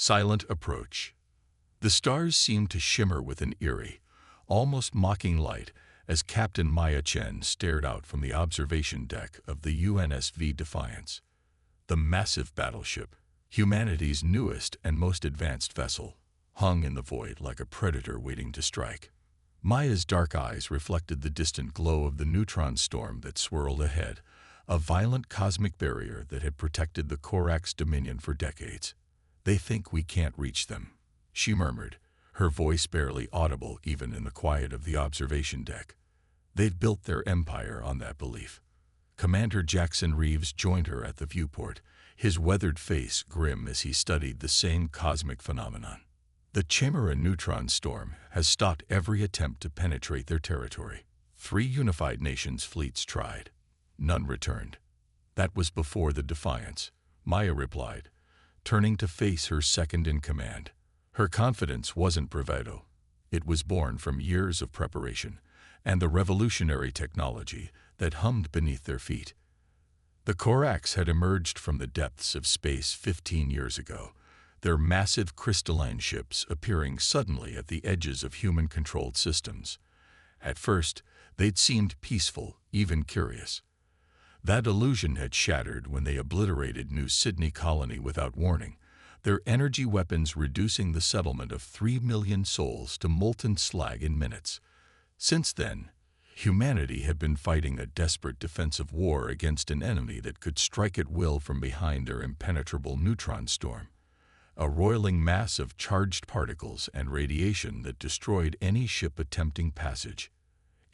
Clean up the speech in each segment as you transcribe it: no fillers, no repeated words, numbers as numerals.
Silent approach. The stars seemed to shimmer with an eerie, almost mocking light as Captain Maya Chen stared out from the observation deck of the UNSV Defiance. The massive battleship, humanity's newest and most advanced vessel, hung in the void like a predator waiting to strike. Maya's dark eyes reflected the distant glow of the neutron storm that swirled ahead, a violent cosmic barrier that had protected the Corax dominion for decades. "They think we can't reach them," she murmured, her voice barely audible even in the quiet of the observation deck. "They've built their empire on that belief." Commander Jackson Reeves joined her at the viewport, his weathered face grim as he studied the same cosmic phenomenon. "The Chimera neutron storm has stopped every attempt to penetrate their territory. 3 unified nations' fleets tried. None returned." "That was before the Defiance," Maya replied, turning to face her second-in-command. Her confidence wasn't bravado. It was born from years of preparation and the revolutionary technology that hummed beneath their feet. The Corax had emerged from the depths of space 15 years ago, their massive crystalline ships appearing suddenly at the edges of human-controlled systems. At first, they'd seemed peaceful, even curious. That illusion had shattered when they obliterated New Sydney Colony without warning, their energy weapons reducing the settlement of 3 million souls to molten slag in minutes. Since then, humanity had been fighting a desperate defensive war against an enemy that could strike at will from behind their impenetrable neutron storm, a roiling mass of charged particles and radiation that destroyed any ship attempting passage.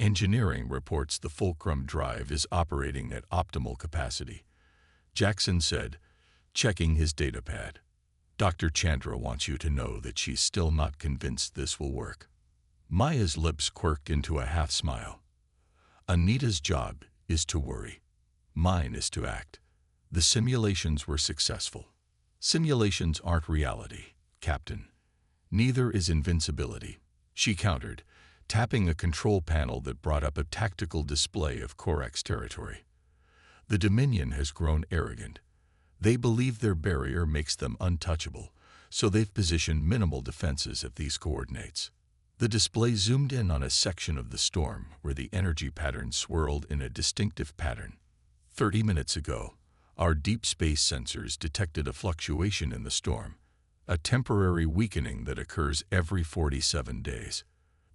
"Engineering reports the fulcrum drive is operating at optimal capacity," Jackson said, checking his datapad. "Dr. Chandra wants you to know that she's still not convinced this will work." Maya's lips quirked into a half-smile. "Anita's job is to worry. Mine is to act. The simulations were successful. Simulations aren't reality, Captain. Neither is invincibility," she countered, tapping a control panel that brought up a tactical display of Corax territory. "The Dominion has grown arrogant. They believe their barrier makes them untouchable, so they've positioned minimal defenses at these coordinates." The display zoomed in on a section of the storm where the energy pattern swirled in a distinctive pattern. 30 minutes ago, our deep space sensors detected a fluctuation in the storm, a temporary weakening that occurs every 47 days.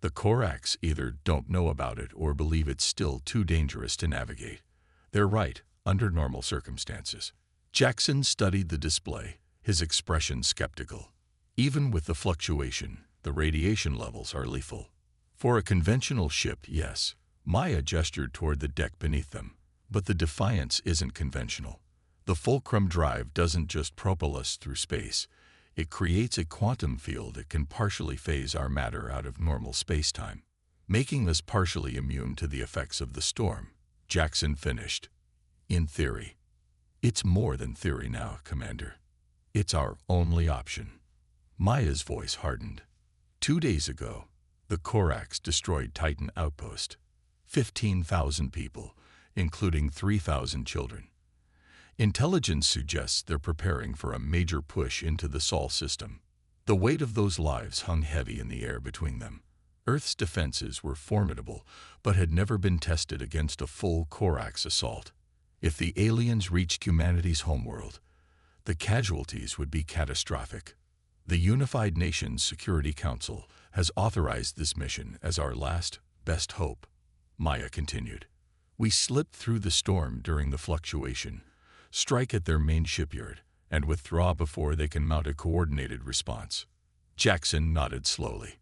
The Corax either don't know about it or believe it's still too dangerous to navigate. They're right, under normal circumstances. Jackson studied the display, his expression skeptical. "Even with the fluctuation, the radiation levels are lethal." "For a conventional ship, yes." Maya gestured toward the deck beneath them. "But the Defiance isn't conventional. The fulcrum drive doesn't just propel us through space. It creates a quantum field that can partially phase our matter out of normal space-time, making us partially immune to the effects of the storm," Jackson finished. "In theory." "It's more than theory now, Commander. It's our only option." Maya's voice hardened. 2 days ago, the Corax destroyed Titan Outpost. 15,000 people, including 3,000 children. Intelligence suggests they're preparing for a major push into the Sol system. The weight of those lives hung heavy in the air between them. Earth's defenses were formidable, but had never been tested against a full Corax assault. If the aliens reached humanity's homeworld, the casualties would be catastrophic. "The Unified Nations Security Council has authorized this mission as our last, best hope," Maya continued. "We slip through the storm during the fluctuation, strike at their main shipyard, and withdraw before they can mount a coordinated response." Jackson nodded slowly.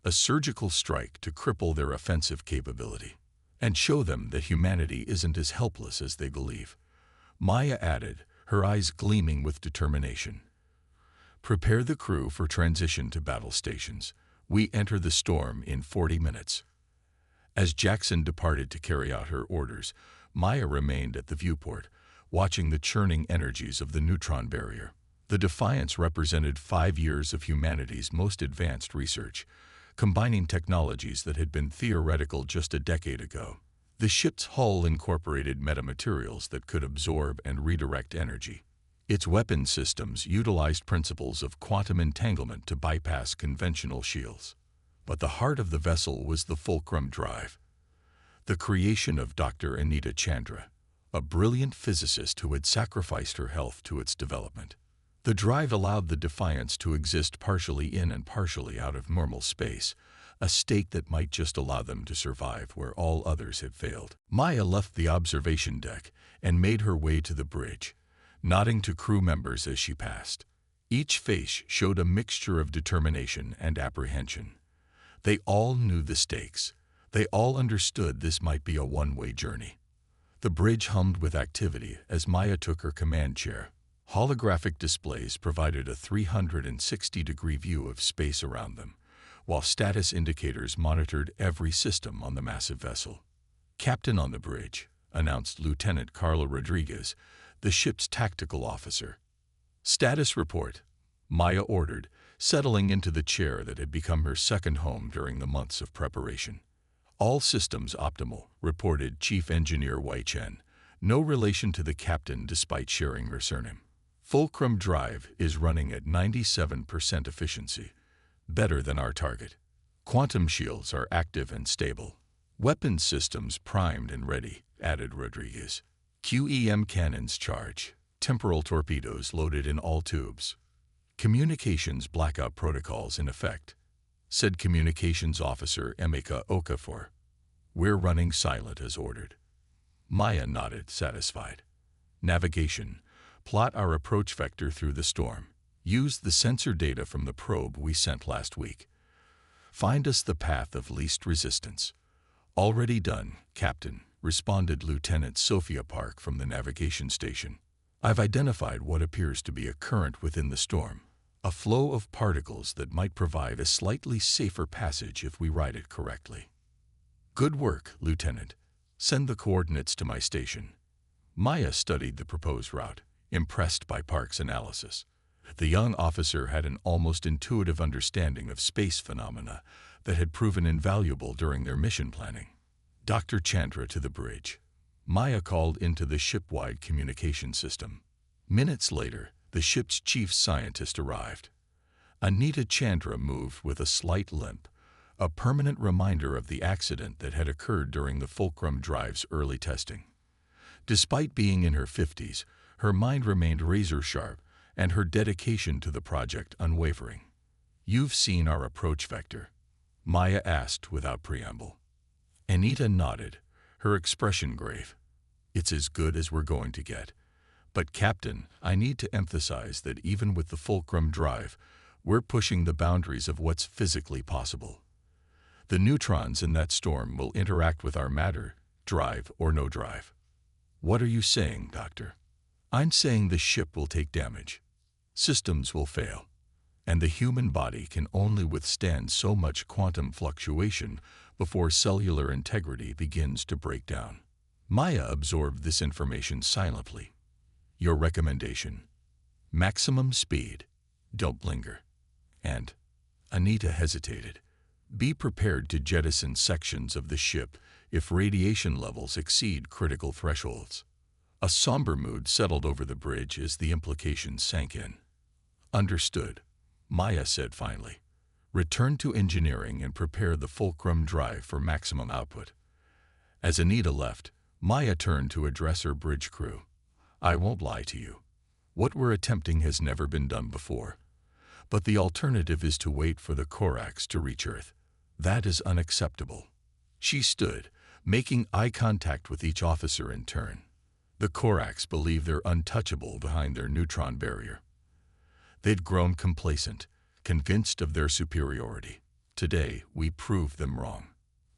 "A surgical strike to cripple their offensive capability and show them that humanity isn't as helpless as they believe," Maya added, her eyes gleaming with determination. "Prepare the crew for transition to battle stations. We enter the storm in 40 minutes. As Jackson departed to carry out her orders, Maya remained at the viewport, watching the churning energies of the neutron barrier. The Defiance represented 5 years of humanity's most advanced research, combining technologies that had been theoretical just a decade ago. The ship's hull incorporated metamaterials that could absorb and redirect energy. Its weapon systems utilized principles of quantum entanglement to bypass conventional shields. But the heart of the vessel was the fulcrum drive, the creation of Dr. Anita Chandra, a brilliant physicist who had sacrificed her health to its development. The drive allowed the Defiance to exist partially in and partially out of normal space, a state that might just allow them to survive where all others had failed. Maya left the observation deck and made her way to the bridge, nodding to crew members as she passed. Each face showed a mixture of determination and apprehension. They all knew the stakes. They all understood this might be a one-way journey. The bridge hummed with activity as Maya took her command chair. Holographic displays provided a 360-degree view of space around them, while status indicators monitored every system on the massive vessel. "Captain on the bridge," announced Lieutenant Carla Rodriguez, the ship's tactical officer. "Status report," Maya ordered, settling into the chair that had become her second home during the months of preparation. "All systems optimal," reported Chief Engineer Wei Chen, no relation to the captain despite sharing her surname. "Fulcrum drive is running at 97% efficiency, better than our target. Quantum shields are active and stable. Weapons systems primed and ready," added Rodriguez. "QEM cannons charge, temporal torpedoes loaded in all tubes. Communications blackout protocols in effect," said Communications Officer Emeka Okafor. "We're running silent as ordered." Maya nodded, satisfied. "Navigation. Plot our approach vector through the storm. Use the sensor data from the probe we sent last week. Find us the path of least resistance." "Already done, Captain," responded Lieutenant Sophia Park from the navigation station. "I've identified what appears to be a current within the storm, a flow of particles that might provide a slightly safer passage if we ride it correctly." "Good work, Lieutenant. Send the coordinates to my station." Maya studied the proposed route, impressed by Park's analysis. The young officer had an almost intuitive understanding of space phenomena that had proven invaluable during their mission planning. "Dr. Chandra to the bridge," Maya called into the ship-wide communication system. Minutes later, the ship's chief scientist arrived. Anita Chandra moved with a slight limp, a permanent reminder of the accident that had occurred during the Fulcrum drive's early testing. Despite being in her 50s, her mind remained razor-sharp and her dedication to the project unwavering. "You've seen our approach vector?" Maya asked without preamble. Anita nodded, her expression grave. "It's as good as we're going to get. But Captain, I need to emphasize that even with the Fulcrum drive, we're pushing the boundaries of what's physically possible. The neutrons in that storm will interact with our matter, drive or no drive." "What are you saying, Doctor?" "I'm saying the ship will take damage. Systems will fail. And the human body can only withstand so much quantum fluctuation before cellular integrity begins to break down." Maya absorbed this information silently. "Your recommendation?" "Maximum speed. Don't linger. And," Anita hesitated, "be prepared to jettison sections of the ship if radiation levels exceed critical thresholds." A somber mood settled over the bridge as the implications sank in. "Understood," Maya said finally. "Return to engineering and prepare the Fulcrum drive for maximum output." As Anita left, Maya turned to address her bridge crew. "I won't lie to you. What we're attempting has never been done before. But the alternative is to wait for the Corax to reach Earth. That is unacceptable." She stood, making eye contact with each officer in turn. The Corax believe they're untouchable behind their neutron barrier. They'd grown complacent, convinced of their superiority. Today, we prove them wrong.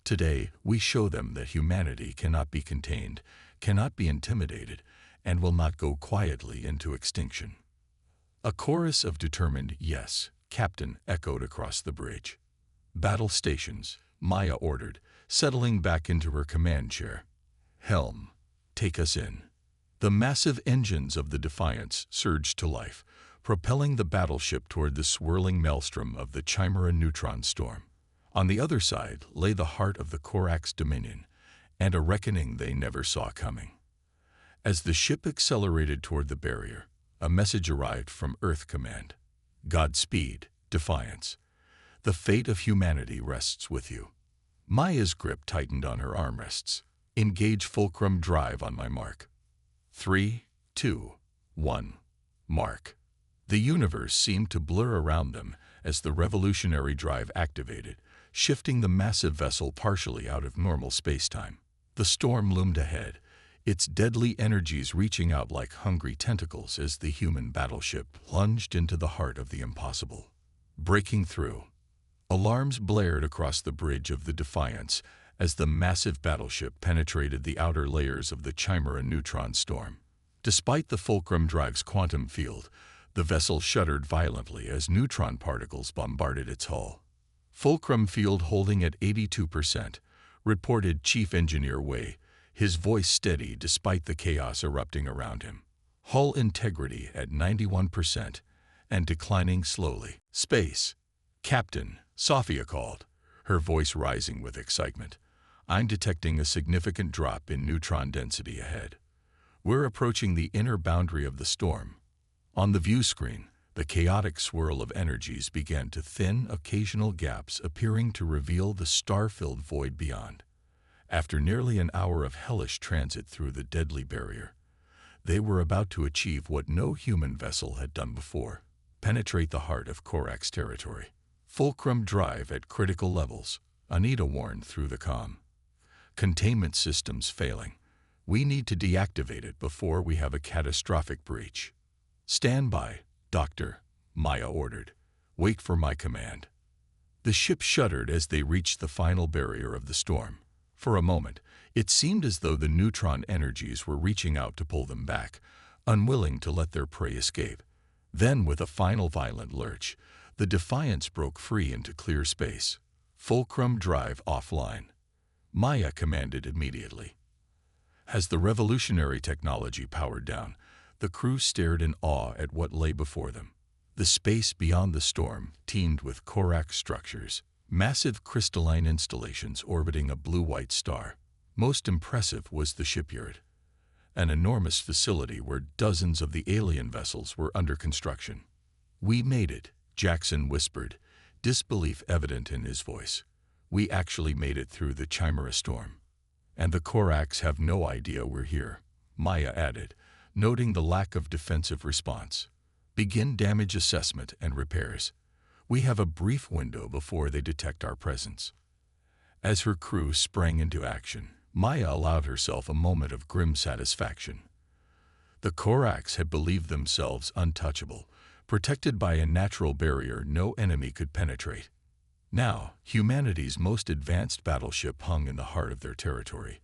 Today, we show them that humanity cannot be contained, cannot be intimidated, and will not go quietly into extinction. A chorus of determined "Yes, Captain" echoed across the bridge. "Battle stations," Maya ordered, settling back into her command chair. "Helm, take us in." The massive engines of the Defiance surged to life, propelling the battleship toward the swirling maelstrom of the Chimera neutron storm. On the other side lay the heart of the Corax dominion, and a reckoning they never saw coming. As the ship accelerated toward the barrier, a message arrived from Earth Command. Godspeed, Defiance. The fate of humanity rests with you. Maya's grip tightened on her armrests. Engage fulcrum drive on my mark. 3, 2, 1. Mark. The universe seemed to blur around them as the revolutionary drive activated, shifting the massive vessel partially out of normal spacetime. The storm loomed ahead, its deadly energies reaching out like hungry tentacles as the human battleship plunged into the heart of the impossible. Breaking through. Alarms blared across the bridge of the Defiance as the massive battleship penetrated the outer layers of the Chimera neutron storm. Despite the fulcrum drive's quantum field, the vessel shuddered violently as neutron particles bombarded its hull. Fulcrum field holding at 82%, reported Chief Engineer Wei, his voice steady despite the chaos erupting around him. Hull integrity at 91% and declining slowly. Space. Captain, Sophia called, her voice rising with excitement. I'm detecting a significant drop in neutron density ahead. We're approaching the inner boundary of the storm. On the view screen, the chaotic swirl of energies began to thin, occasional gaps appearing to reveal the star-filled void beyond. After nearly an hour of hellish transit through the deadly barrier, they were about to achieve what no human vessel had done before: penetrate the heart of Korax territory. Fulcrum drive at critical levels, Anita warned through the comm. Containment systems failing. We need to deactivate it before we have a catastrophic breach. Stand by, Doctor, Maya ordered. Wait for my command. The ship shuddered as they reached the final barrier of the storm. For a moment, it seemed as though the neutron energies were reaching out to pull them back, unwilling to let their prey escape. Then, with a final violent lurch, the Defiance broke free into clear space. Fulcrum drive offline. Maya commanded immediately. As the revolutionary technology powered down, the crew stared in awe at what lay before them. The space beyond the storm teemed with Korax structures, massive crystalline installations orbiting a blue-white star. Most impressive was the shipyard, an enormous facility where dozens of the alien vessels were under construction. We made it, Jackson whispered, disbelief evident in his voice. We actually made it through the Chimera storm. And the Korax have no idea we're here, Maya added, noting the lack of defensive response. Begin damage assessment and repairs. We have a brief window before they detect our presence. As her crew sprang into action, Maya allowed herself a moment of grim satisfaction. The Korax had believed themselves untouchable, protected by a natural barrier no enemy could penetrate. Now, humanity's most advanced battleship hung in the heart of their territory,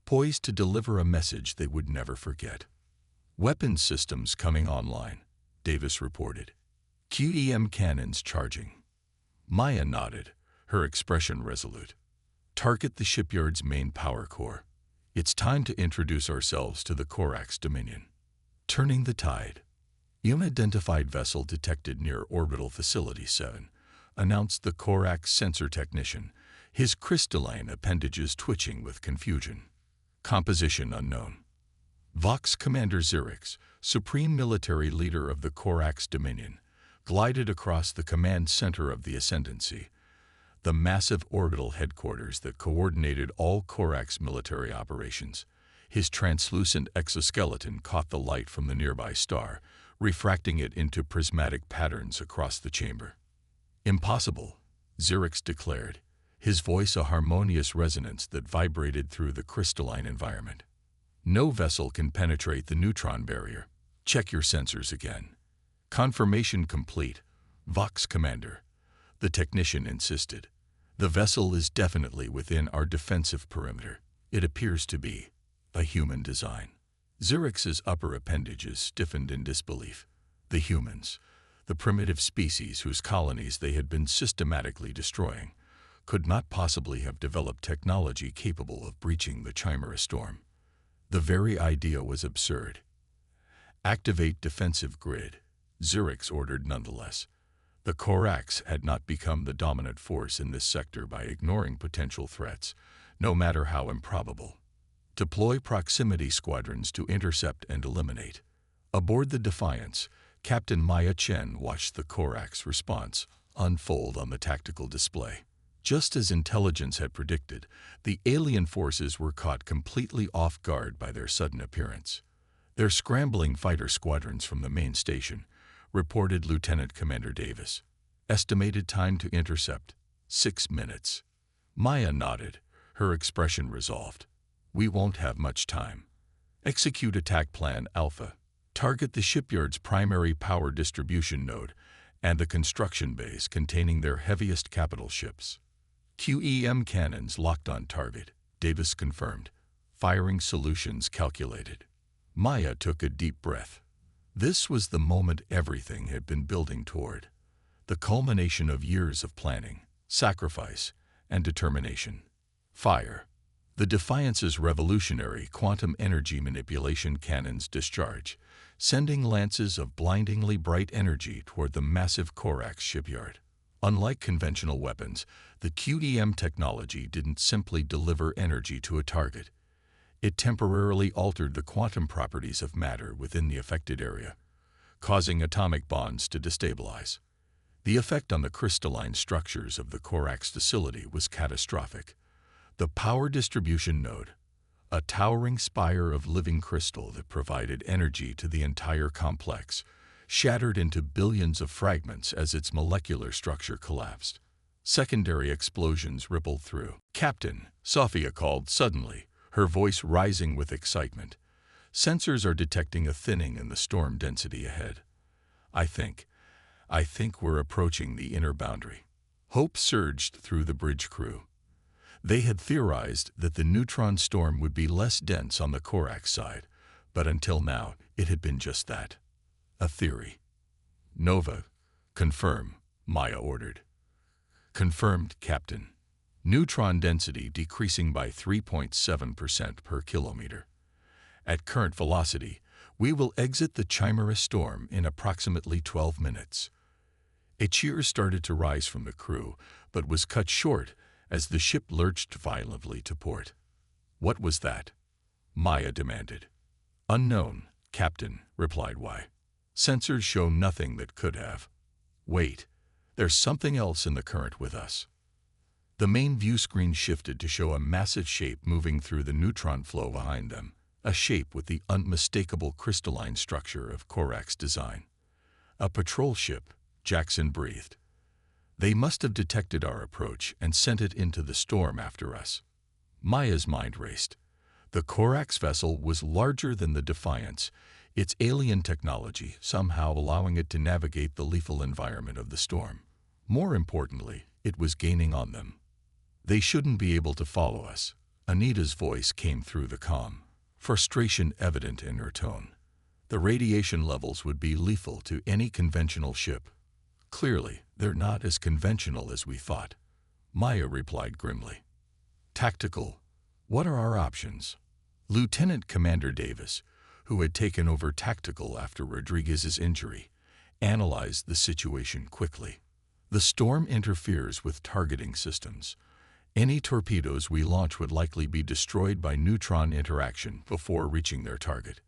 poised to deliver a message they would never forget. Weapons systems coming online, Davis reported. QEM cannons charging. Maya nodded, her expression resolute. Target the shipyard's main power core. It's time to introduce ourselves to the Korax Dominion. Turning the tide. Unidentified vessel detected near Orbital Facility 7, announced the Korax sensor technician, his crystalline appendages twitching with confusion. Composition unknown. Vox Commander Zerix, supreme military leader of the Korax Dominion, glided across the command center of the Ascendancy, the massive orbital headquarters that coordinated all Korax military operations. His translucent exoskeleton caught the light from the nearby star, refracting it into prismatic patterns across the chamber. Impossible, Zerix declared, his voice a harmonious resonance that vibrated through the crystalline environment. No vessel can penetrate the neutron barrier. Check your sensors again. Confirmation complete, Vox Commander, the technician insisted. The vessel is definitely within our defensive perimeter. It appears to be a human design. Zerix's upper appendages stiffened in disbelief. The humans, the primitive species whose colonies they had been systematically destroying, could not possibly have developed technology capable of breaching the Chimera storm. The very idea was absurd. Activate defensive grid, Zerix ordered nonetheless. The Korax had not become the dominant force in this sector by ignoring potential threats, no matter how improbable. Deploy proximity squadrons to intercept and eliminate. Aboard the Defiance, Captain Maya Chen watched the Corax response unfold on the tactical display. Just as intelligence had predicted, the alien forces were caught completely off guard by their sudden appearance. "They're scrambling fighter squadrons from the main station," reported Lieutenant Commander Davis. "Estimated time to intercept, 6 minutes." Maya nodded, her expression resolved. "We won't have much time. Execute Attack Plan Alpha. Target the shipyard's primary power distribution node and the construction base containing their heaviest capital ships." QEM cannons locked on target, Davis confirmed. Firing solutions calculated. Maya took a deep breath. This was the moment everything had been building toward. The culmination of years of planning, sacrifice, and determination. Fire. The Defiance's revolutionary quantum energy manipulation cannons discharge, sending lances of blindingly bright energy toward the massive Corax shipyard. Unlike conventional weapons, the QEM technology didn't simply deliver energy to a target. It temporarily altered the quantum properties of matter within the affected area, causing atomic bonds to destabilize. The effect on the crystalline structures of the Corax facility was catastrophic. The power distribution node, a towering spire of living crystal that provided energy to the entire complex, shattered into billions of fragments as its molecular structure collapsed. Secondary explosions rippled through. "Captain," Sophia called suddenly, her voice rising with excitement. "Sensors are detecting a thinning in the storm density ahead. I think we're approaching the inner boundary." Hope surged through the bridge crew. They had theorized that the neutron storm would be less dense on the Corax side, but until now it had been just that. A theory. "Nova, confirm," Maya ordered. "Confirmed, Captain. Neutron density decreasing by 3.7% per kilometer. At current velocity, we will exit the Chimera storm in approximately 12 minutes. A cheer started to rise from the crew, but was cut short as the ship lurched violently to port. "What was that?" Maya demanded. "Unknown, Captain," replied Y. "Sensors show nothing that could have." "Wait, there's something else in the current with us." The main view screen shifted to show a massive shape moving through the neutron flow behind them, a shape with the unmistakable crystalline structure of Corax design. "A patrol ship," Jackson breathed. "They must have detected our approach and sent it into the storm after us." Maya's mind raced. The Corax vessel was larger than the Defiance, its alien technology somehow allowing it to navigate the lethal environment of the storm. More importantly, it was gaining on them. "They shouldn't be able to follow us." Anita's voice came through the comm, frustration evident in her tone. "The radiation levels would be lethal to any conventional ship." "Clearly, they're not as conventional as we thought," Maya replied grimly. "Tactical, what are our options?" Lieutenant Commander Davis, who had taken over tactical after Rodriguez's injury, analyzed the situation quickly. "The storm interferes with targeting systems. Any torpedoes we launch would likely be destroyed by neutron interaction before reaching their target.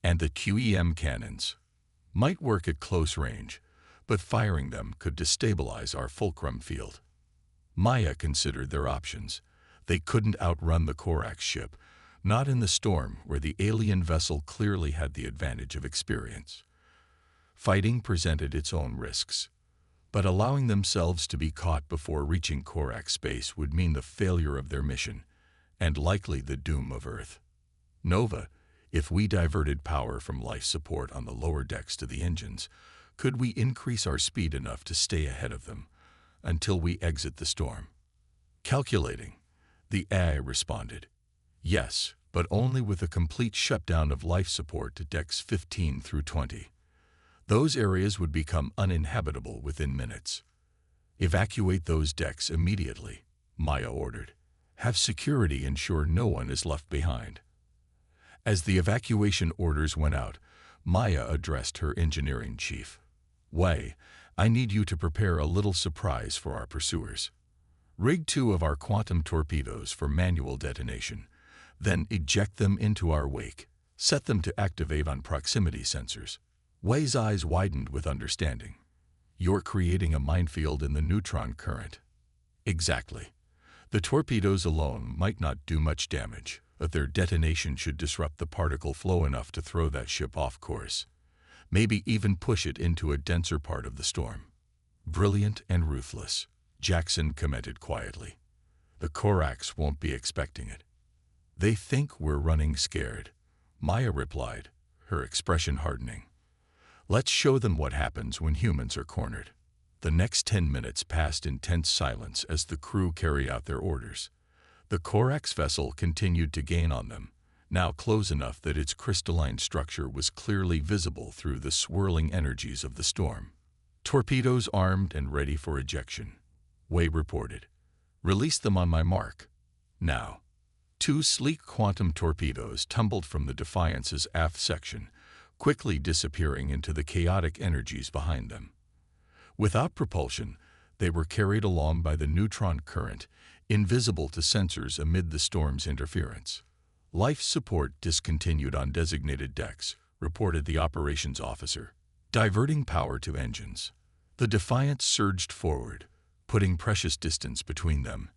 And the QEM cannons might work at close range, but firing them could destabilize our fulcrum field." Maya considered their options. They couldn't outrun the Corax ship, not in the storm where the alien vessel clearly had the advantage of experience. Fighting presented its own risks, but allowing themselves to be caught before reaching Corax space would mean the failure of their mission, and likely the doom of Earth. "Nova, if we diverted power from life support on the lower decks to the engines, could we increase our speed enough to stay ahead of them until we exit the storm?" "Calculating," the AI responded. "Yes, but only with a complete shutdown of life support to decks 15 through 20. Those areas would become uninhabitable within minutes. Evacuate those decks immediately," Maya ordered. "Have security ensure no one is left behind." As the evacuation orders went out, Maya addressed her engineering chief. "Wei, I need you to prepare a little surprise for our pursuers. Rig 2 of our quantum torpedoes for manual detonation, then eject them into our wake. Set them to activate on proximity sensors. Wei's eyes widened with understanding. You're creating a minefield in the neutron current. Exactly. The torpedoes alone might not do much damage, but their detonation should disrupt the particle flow enough to throw that ship off course. Maybe even push it into a denser part of the storm. Brilliant and ruthless, Jackson commented quietly. The Corax won't be expecting it. They think we're running scared, Maya replied, her expression hardening. Let's show them what happens when humans are cornered. The next 10 minutes passed in tense silence as the crew carried out their orders. The Corax vessel continued to gain on them, now close enough that its crystalline structure was clearly visible through the swirling energies of the storm. Torpedoes armed and ready for ejection, Wei reported. Release them on my mark. Now. 2 sleek quantum torpedoes tumbled from the Defiance's aft section, quickly disappearing into the chaotic energies behind them. Without propulsion, they were carried along by the neutron current, invisible to sensors amid the storm's interference. Life support discontinued on designated decks, reported the operations officer, diverting power to engines. The Defiance surged forward, putting precious distance between them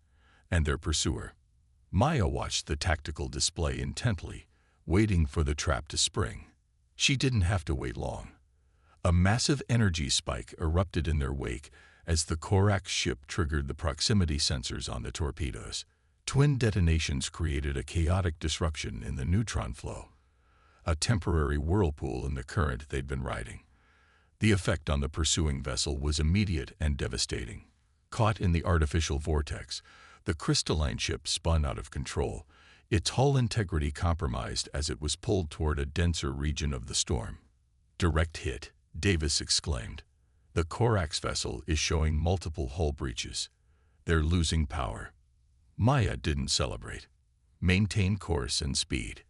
and their pursuer. Maya watched the tactical display intently, waiting for the trap to spring. She didn't have to wait long. A massive energy spike erupted in their wake as the Corax ship triggered the proximity sensors on the torpedoes. Twin detonations created a chaotic disruption in the neutron flow, a temporary whirlpool in the current they'd been riding. The effect on the pursuing vessel was immediate and devastating. Caught in the artificial vortex, the crystalline ship spun out of control, its hull integrity compromised as it was pulled toward a denser region of the storm. Direct hit, Davis exclaimed. The Corax vessel is showing multiple hull breaches. They're losing power. Maya didn't celebrate. Maintain course and speed.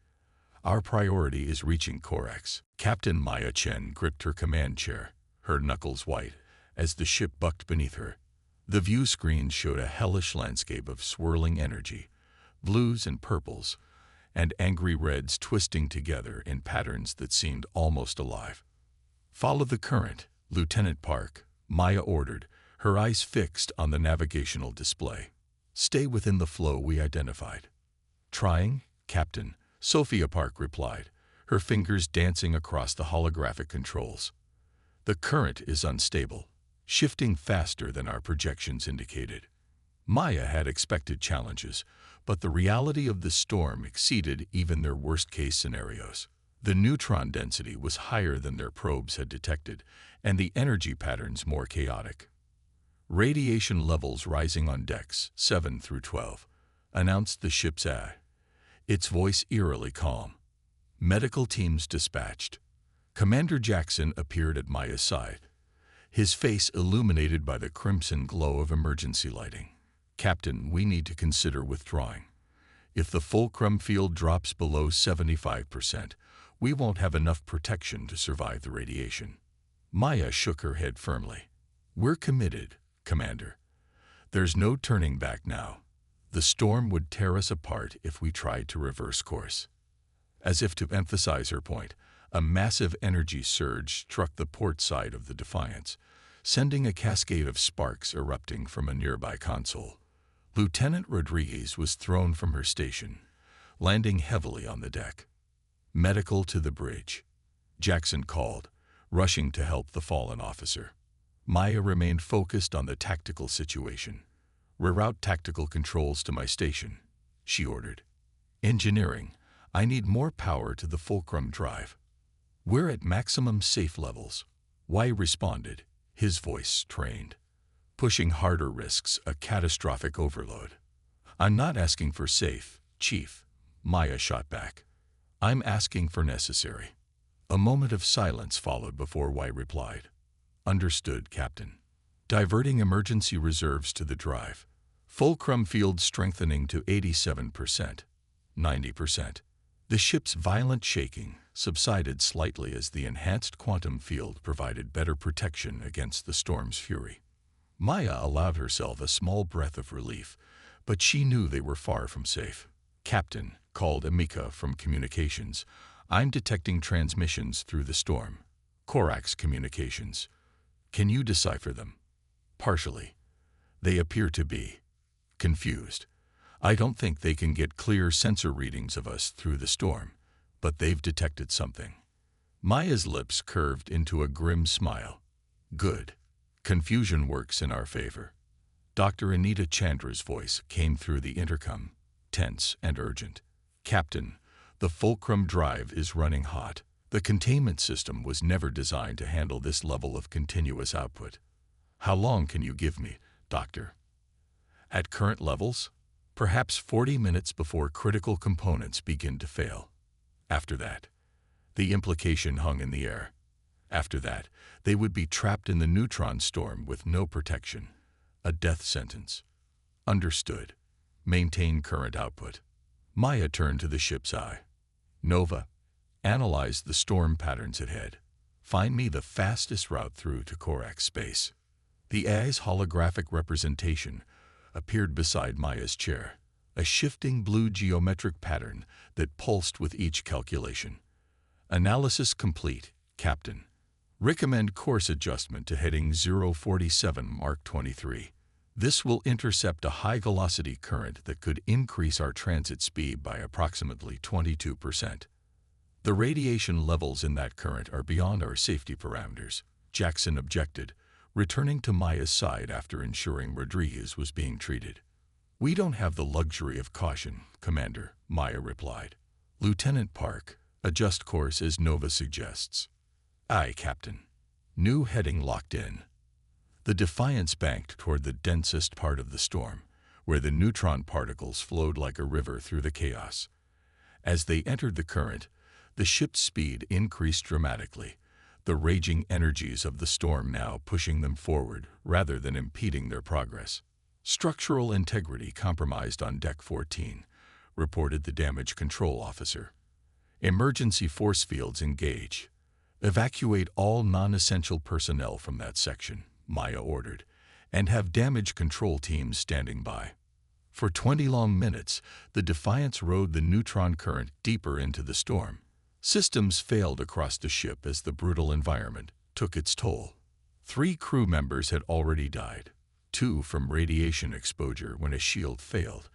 Our priority is reaching Corax. Captain Maya Chen gripped her command chair, her knuckles white, as the ship bucked beneath her. The view screen showed a hellish landscape of swirling energy, blues and purples, and angry reds twisting together in patterns that seemed almost alive. Follow the current, Lieutenant Park, Maya ordered, her eyes fixed on the navigational display. Stay within the flow we identified. Trying, Captain, Sophia Park replied, her fingers dancing across the holographic controls. The current is unstable, shifting faster than our projections indicated. Maya had expected challenges, but the reality of the storm exceeded even their worst-case scenarios. The neutron density was higher than their probes had detected, and the energy patterns more chaotic. Radiation levels rising on decks 7 through 12, announced the ship's its voice eerily calm. Medical teams dispatched. Commander Jackson appeared at Maya's side, his face illuminated by the crimson glow of emergency lighting. Captain, we need to consider withdrawing. If the fulcrum field drops below 75%, we won't have enough protection to survive the radiation. Maya shook her head firmly. We're committed, Commander. There's no turning back now. The storm would tear us apart if we tried to reverse course. As if to emphasize her point, a massive energy surge struck the port side of the Defiance, sending a cascade of sparks erupting from a nearby console. Lieutenant Rodriguez was thrown from her station, landing heavily on the deck. Medical to the bridge, Jackson called, rushing to help the fallen officer. Maya remained focused on the tactical situation. Reroute tactical controls to my station, she ordered. Engineering, I need more power to the fulcrum drive. We're at maximum safe levels, Wei responded, his voice strained. Pushing harder risks a catastrophic overload. I'm not asking for safe, Chief, Maya shot back. I'm asking for necessary. A moment of silence followed before Wei replied. Understood, Captain. Diverting emergency reserves to the drive. Fulcrum field strengthening to 87%, 90%. The ship's violent shaking subsided slightly as the enhanced quantum field provided better protection against the storm's fury. Maya allowed herself a small breath of relief, but she knew they were far from safe. Captain, called Emika from communications, I'm detecting transmissions through the storm. Corax communications. Can you decipher them? Partially. They appear to be confused. I don't think they can get clear sensor readings of us through the storm, but they've detected something. Maya's lips curved into a grim smile. Good. Confusion works in our favor. Dr. Anita Chandra's voice came through the intercom, tense and urgent. Captain, the fulcrum drive is running hot. The containment system was never designed to handle this level of continuous output. How long can you give me, Doctor? At current levels? Perhaps 40 minutes before critical components begin to fail. After that, the implication hung in the air. After that, they would be trapped in the neutron storm with no protection. A death sentence. Understood. Maintain current output. Maya turned to the ship's eye. Nova, analyze the storm patterns ahead. Find me the fastest route through to Corax space. The AI's holographic representation appeared beside Maya's chair, a shifting blue geometric pattern that pulsed with each calculation. Analysis complete, Captain. Recommend course adjustment to heading 047 Mark 23. This will intercept a high-velocity current that could increase our transit speed by approximately 22%. The radiation levels in that current are beyond our safety parameters, Jackson objected, returning to Maya's side after ensuring Rodriguez was being treated. We don't have the luxury of caution, Commander, Maya replied. Lieutenant Park, adjust course as Nova suggests. Aye, Captain. New heading locked in. The Defiance banked toward the densest part of the storm, where the neutron particles flowed like a river through the chaos. As they entered the current, the ship's speed increased dramatically, the raging energies of the storm now pushing them forward rather than impeding their progress. Structural integrity compromised on Deck 14, reported the damage control officer. Emergency force fields engage. Evacuate all non-essential personnel from that section, Maya ordered, and have damage control teams standing by. For 20 long minutes, the Defiance rode the neutron current deeper into the storm. Systems failed across the ship as the brutal environment took its toll. 3 crew members had already died, 2 from radiation exposure when a shield failed,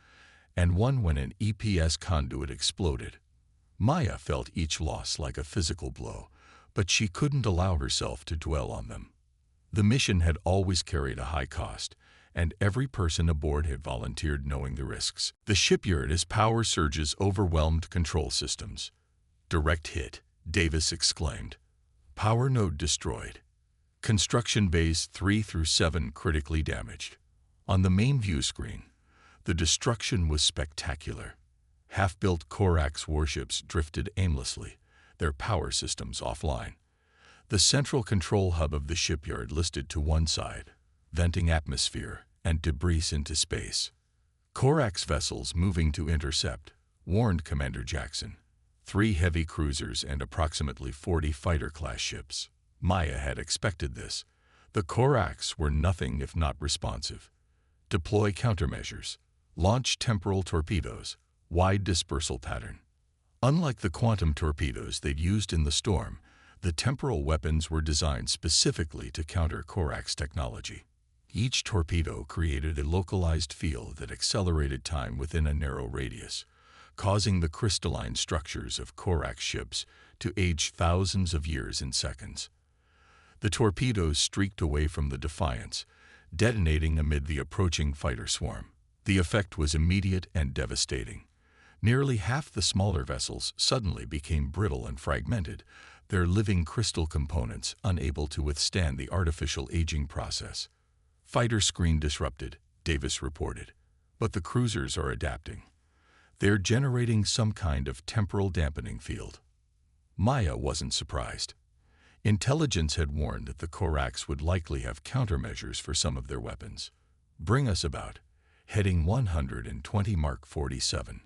and 1 when an EPS conduit exploded. Maya felt each loss like a physical blow, but she couldn't allow herself to dwell on them. The mission had always carried a high cost, and every person aboard had volunteered knowing the risks. The shipyard as power surges overwhelmed control systems. Direct hit, Davis exclaimed. Power node destroyed. Construction bays 3 through 7 critically damaged. On the main view screen, the destruction was spectacular. Half-built Corax warships drifted aimlessly, their power systems offline. The central control hub of the shipyard listed to one side, venting atmosphere and debris into space. Corax vessels moving to intercept, warned Commander Jackson. 3 heavy cruisers and approximately 40 fighter-class ships. Maya had expected this. The Corax were nothing if not responsive. Deploy countermeasures. Launch temporal torpedoes. Wide dispersal pattern. Unlike the quantum torpedoes they'd used in the storm, the temporal weapons were designed specifically to counter Corax technology. Each torpedo created a localized field that accelerated time within a narrow radius, causing the crystalline structures of Corax ships to age thousands of years in seconds. The torpedoes streaked away from the Defiance, detonating amid the approaching fighter swarm. The effect was immediate and devastating. Nearly half the smaller vessels suddenly became brittle and fragmented, their living crystal components unable to withstand the artificial aging process. Fighter screen disrupted, Davis reported, but the cruisers are adapting. They're generating some kind of temporal dampening field. Maya wasn't surprised. Intelligence had warned that the Corax would likely have countermeasures for some of their weapons. Bring us about. Heading 120 Mark 47.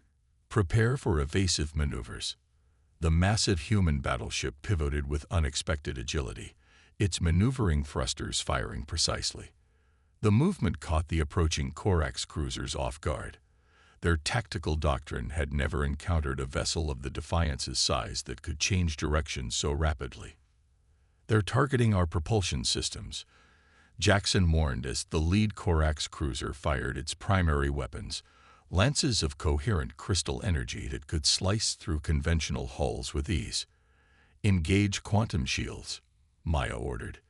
Prepare for evasive maneuvers. The massive human battleship pivoted with unexpected agility, its maneuvering thrusters firing precisely. The movement caught the approaching Corax cruisers off guard. Their tactical doctrine had never encountered a vessel of the Defiance's size that could change direction so rapidly. "They're targeting our propulsion systems," Jackson warned as the lead Corax cruiser fired its primary weapons, lances of coherent crystal energy that could slice through conventional hulls with ease. "Engage quantum shields," Maya ordered.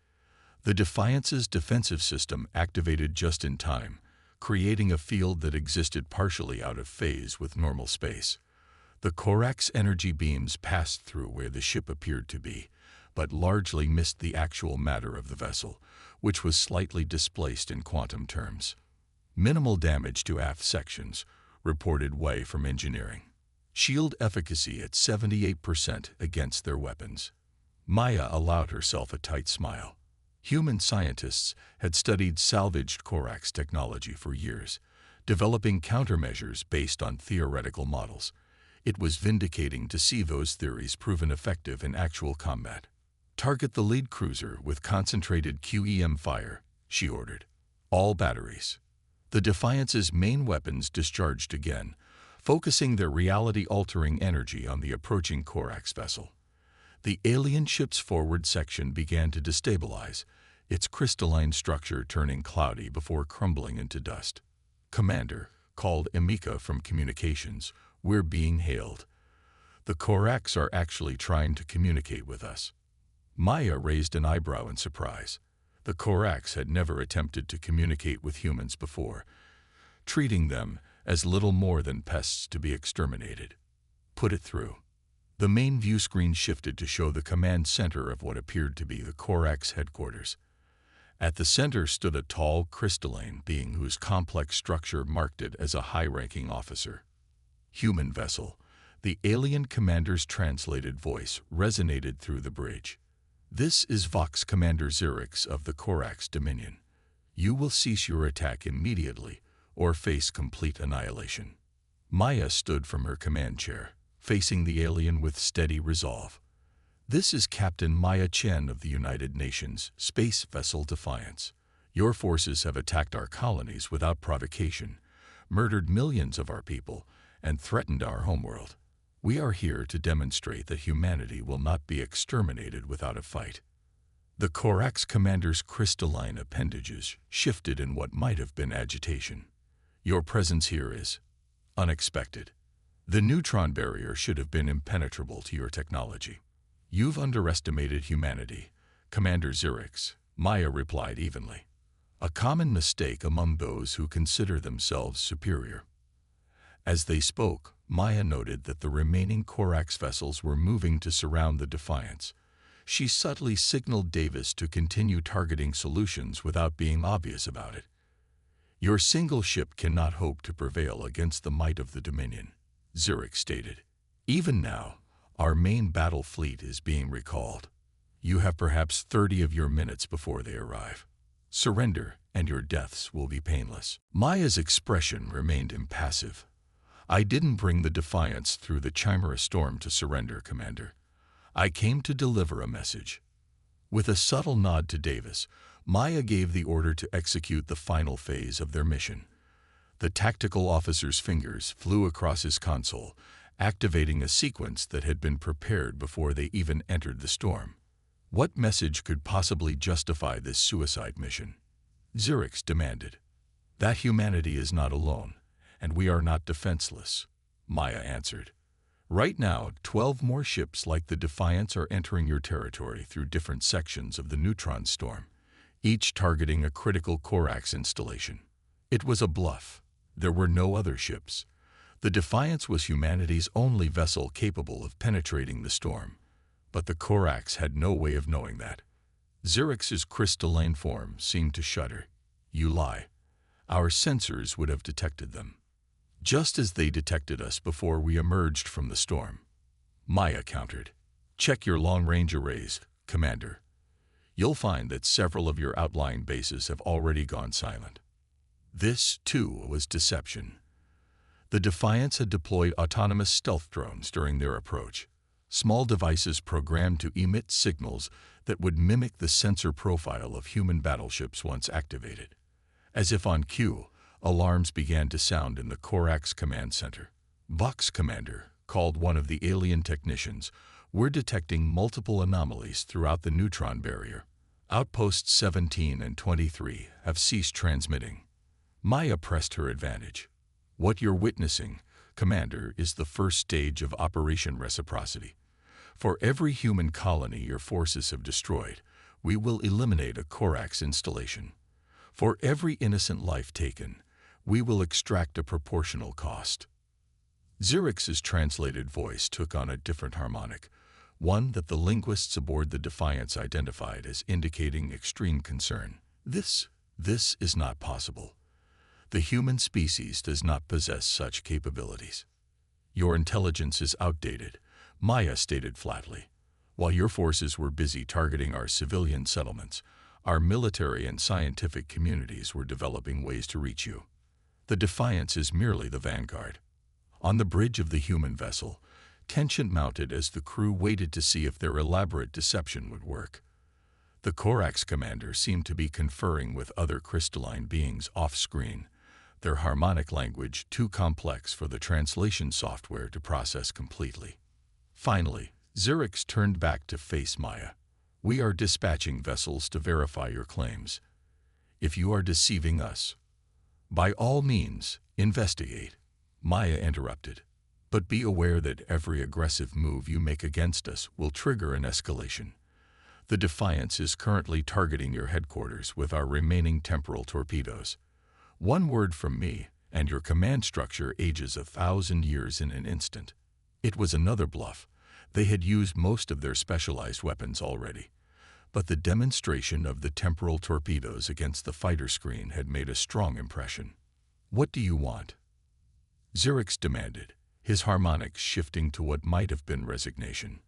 The Defiance's defensive system activated just in time, creating a field that existed partially out of phase with normal space. The Corax energy beams passed through where the ship appeared to be, but largely missed the actual matter of the vessel, which was slightly displaced in quantum terms. "Minimal damage to aft sections," reported Wei from engineering. "Shield efficacy at 78% against their weapons." Maya allowed herself a tight smile. Human scientists had studied salvaged Corax technology for years, developing countermeasures based on theoretical models. It was vindicating to see those theories proven effective in actual combat. "Target the lead cruiser with concentrated QEM fire," she ordered. "All batteries." The Defiance's main weapons discharged again, focusing their reality-altering energy on the approaching Corax vessel. The alien ship's forward section began to destabilize, its crystalline structure turning cloudy before crumbling into dust. "Commander," called Emika from communications, "we're being hailed. The Corax are actually trying to communicate with us." Maya raised an eyebrow in surprise. The Corax had never attempted to communicate with humans before, treating them as little more than pests to be exterminated. "Put it through." The main view screen shifted to show the command center of what appeared to be the Corax headquarters. At the center stood a tall, crystalline being whose complex structure marked it as a high-ranking officer. "Human vessel," the alien commander's translated voice resonated through the bridge. "This is Vox Commander Zerix of the Corax Dominion. You will cease your attack immediately or face complete annihilation." Maya stood from her command chair, facing the alien with steady resolve. "This is Captain Maya Chen of the United Nations Space Vessel Defiance. Your forces have attacked our colonies without provocation, murdered millions of our people, and threatened our homeworld. We are here to demonstrate that humanity will not be exterminated without a fight." The Corax commander's crystalline appendages shifted in what might have been agitation. "Your presence here is unexpected. The neutron barrier should have been impenetrable to your technology. You've underestimated humanity, Commander Zerix," Maya replied evenly. "A common mistake among those who consider themselves superior." As they spoke, Maya noted that the remaining Corax vessels were moving to surround the Defiance. She subtly signaled Davis to continue targeting solutions without being obvious about it. "Your single ship cannot hope to prevail against the might of the Dominion," Zurich stated. "Even now, our main battle fleet is being recalled. You have perhaps 30 of your minutes before they arrive. Surrender, and your deaths will be painless." Maya's expression remained impassive. "I didn't bring the Defiance through the Chimera storm to surrender, Commander. I came to deliver a message." With a subtle nod to Davis, Maya gave the order to execute the final phase of their mission. The tactical officer's fingers flew across his console, activating a sequence that had been prepared before they even entered the storm. "What message could possibly justify this suicide mission?" Zurich demanded. "That humanity is not alone, and we are not defenseless," Maya answered. "Right now, 12 more ships like the Defiance are entering your territory through different sections of the neutron storm, each targeting a critical Corax installation." It was a bluff. There were no other ships. The Defiance was humanity's only vessel capable of penetrating the storm, but the Corax had no way of knowing that. Zurich's crystalline form seemed to shudder. "You lie. Our sensors would have detected them. Just as they detected us before we emerged from the storm," Maya countered. "Check your long-range arrays, Commander. You'll find that several of your outlying bases have already gone silent." This, too, was deception. The Defiance had deployed autonomous stealth drones during their approach, small devices programmed to emit signals that would mimic the sensor profile of human battleships once activated. As if on cue, Alarms began to sound in the Corax command center. Vox Commander called one of the alien technicians. We're detecting multiple anomalies throughout the neutron barrier. Outposts 17 and 23 have ceased transmitting. Maya pressed her advantage. What you're witnessing, Commander, is the first stage of Operation Reciprocity. For every human colony your forces have destroyed, we will eliminate a Corax installation. For every innocent life taken, we will extract a proportional cost. Zyrix's translated voice took on a different harmonic, one that the linguists aboard the Defiance identified as indicating extreme concern. This is not possible. The human species does not possess such capabilities. Your intelligence is outdated, Maya stated flatly. While your forces were busy targeting our civilian settlements, our military and scientific communities were developing ways to reach you. The Defiance is merely the vanguard. On the bridge of the human vessel, tension mounted as the crew waited to see if their elaborate deception would work. The Corax commander seemed to be conferring with other crystalline beings off-screen, their harmonic language too complex for the translation software to process completely. Finally, Zyrix turned back to face Maya. We are dispatching vessels to verify your claims. If you are deceiving us, by all means, investigate. Maya interrupted. But be aware that every aggressive move you make against us will trigger an escalation. The Defiance is currently targeting your headquarters with our remaining temporal torpedoes. One word from me, and your command structure ages 1,000 years in an instant. It was another bluff. They had used most of their specialized weapons already. But the demonstration of the temporal torpedoes against the fighter screen had made a strong impression. What do you want? Zyrix demanded, his harmonics shifting to what might have been resignation.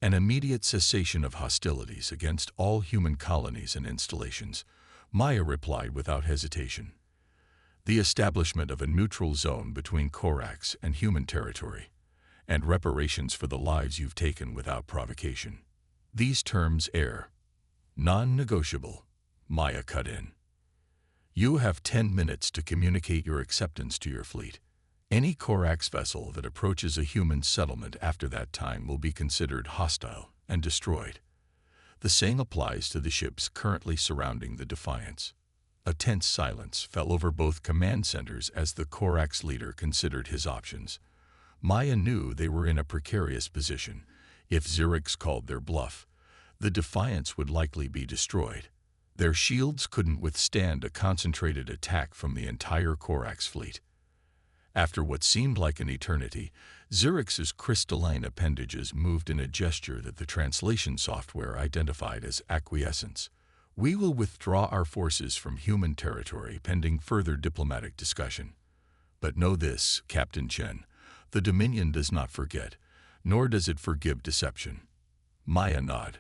An immediate cessation of hostilities against all human colonies and installations, Maya replied without hesitation. The establishment of a neutral zone between Corax and human territory, and reparations for the lives you've taken without provocation. These terms are non-negotiable, Maya cut in. You have 10 minutes to communicate your acceptance to your fleet. Any Corax vessel that approaches a human settlement after that time will be considered hostile and destroyed. The same applies to the ships currently surrounding the Defiance. A tense silence fell over both command centers as the Corax leader considered his options. Maya knew they were in a precarious position. If Zyrix called their bluff, the Defiance would likely be destroyed. Their shields couldn't withstand a concentrated attack from the entire Corax fleet. After what seemed like an eternity, Zyrix's crystalline appendages moved in a gesture that the translation software identified as acquiescence. We will withdraw our forces from human territory pending further diplomatic discussion. But know this, Captain Chen, the Dominion does not forget, nor does it forgive deception. Maya nodded.